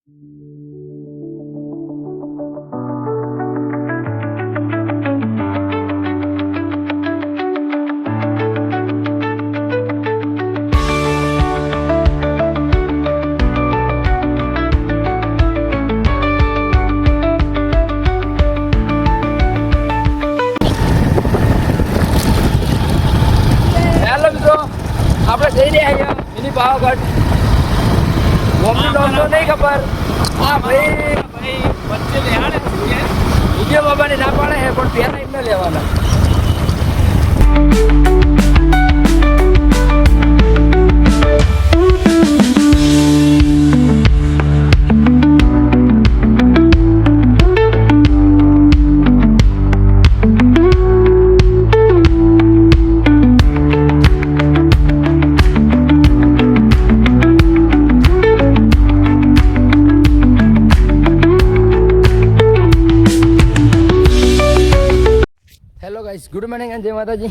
આપણે જઈ રહ્યા છીએ મિની પાવાગઢ. ગોમનું નામ તો નહીં ખબર. હા ભાઈ વચ્ચે લેવાડે વિજય બાબાને ના પાડે છે પણ પહેલા એમને લેવાના. હેલો ગાઈસ, ગુડ મોર્નિંગ અને જય માતાજી.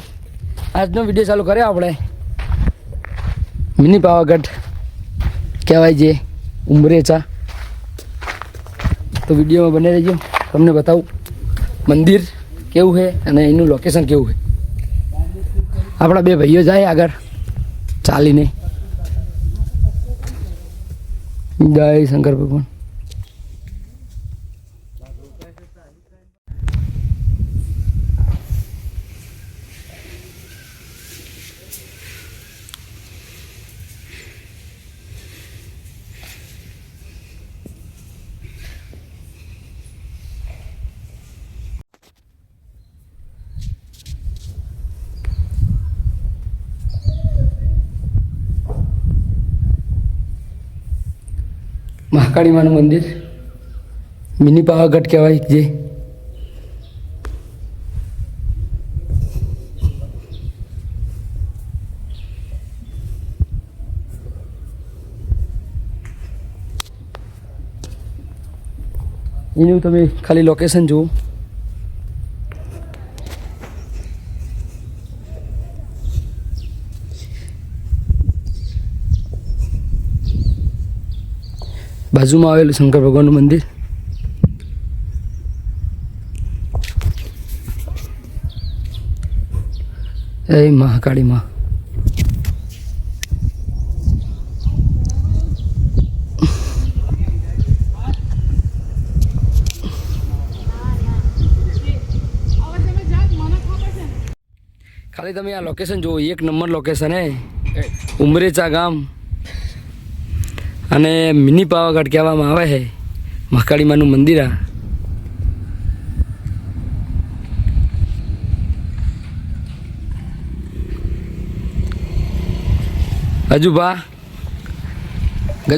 આજનો વિડીયો ચાલુ કર્યો આપણે. મિની પાવાગઢ કહેવાય છે, ઉમરેચા. તો વિડીયોમાં બને રહેજો, તમને બતાવું મંદિર કેવું છે અને એનું લોકેશન કેવું છે. આપણા બે ભાઈઓ જાય આગળ ચાલીને. જય શંકર ભગવાન. મહાકાળી માનું મંદિર મિની પાવાગઢ કહેવાય જે. એનું તમે ખાલી લોકેશન જુઓ. બાજુમાં આવેલું શંકર ભગવાનનું મંદિર. એ મહાકાળી માં. ખાલી તમે આ લોકેશન જુઓ, એક નંબર લોકેશન હે. ઉમરેચા ગામ અને મિની પાવાગઢ કહેવામાં આવે છે. મહાકાળી માનું મંદિર આ.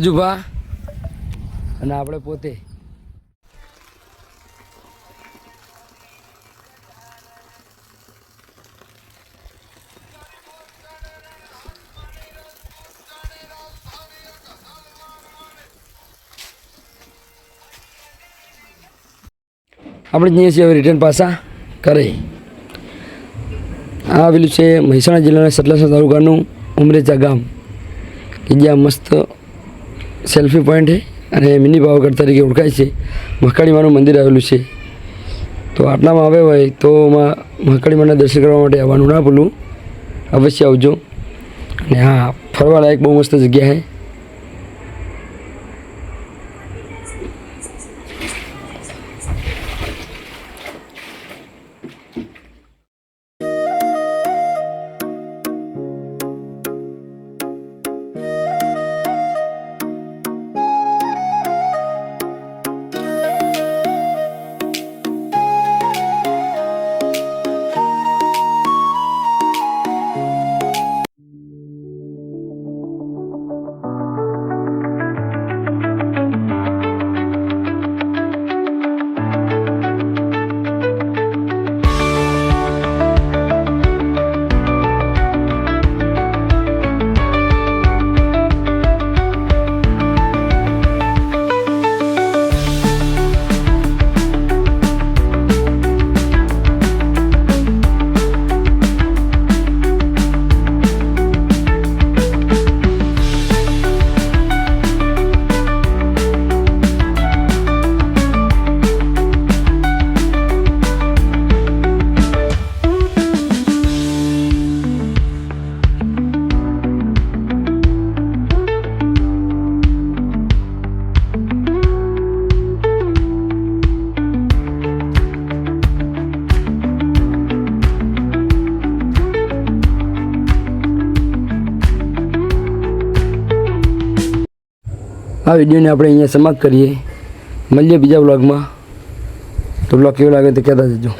ગજુભા અને આપણે પોતે. આપણે જઈએ છીએ હવે રિટર્ન પાછા કરે. આ આવેલું છે મહેસાણા જિલ્લાના સતલાસણા તાલુકાનું ઉમરેચા ગામ કે જ્યાં મસ્ત સેલ્ફી પોઈન્ટ છે અને મિની પાવાગઢ તરીકે ઓળખાય છે. મહાકાળી માનું મંદિર આવેલું છે. તો આટલામાં આવે હોય તો મહાકાળી માના દર્શન કરવા માટે આવવાનું ના ભૂલું, અવશ્ય આવજો. અને હા, ફરવા લાયક બહુ મસ્ત જગ્યા છે. આ વિડીયોને આપણે અહીંયા સમાપ્ત કરીએ. મળીએ બીજા બ્લોગમાં. તો બ્લોગ કેવો લાગે તો કહેતા જજો.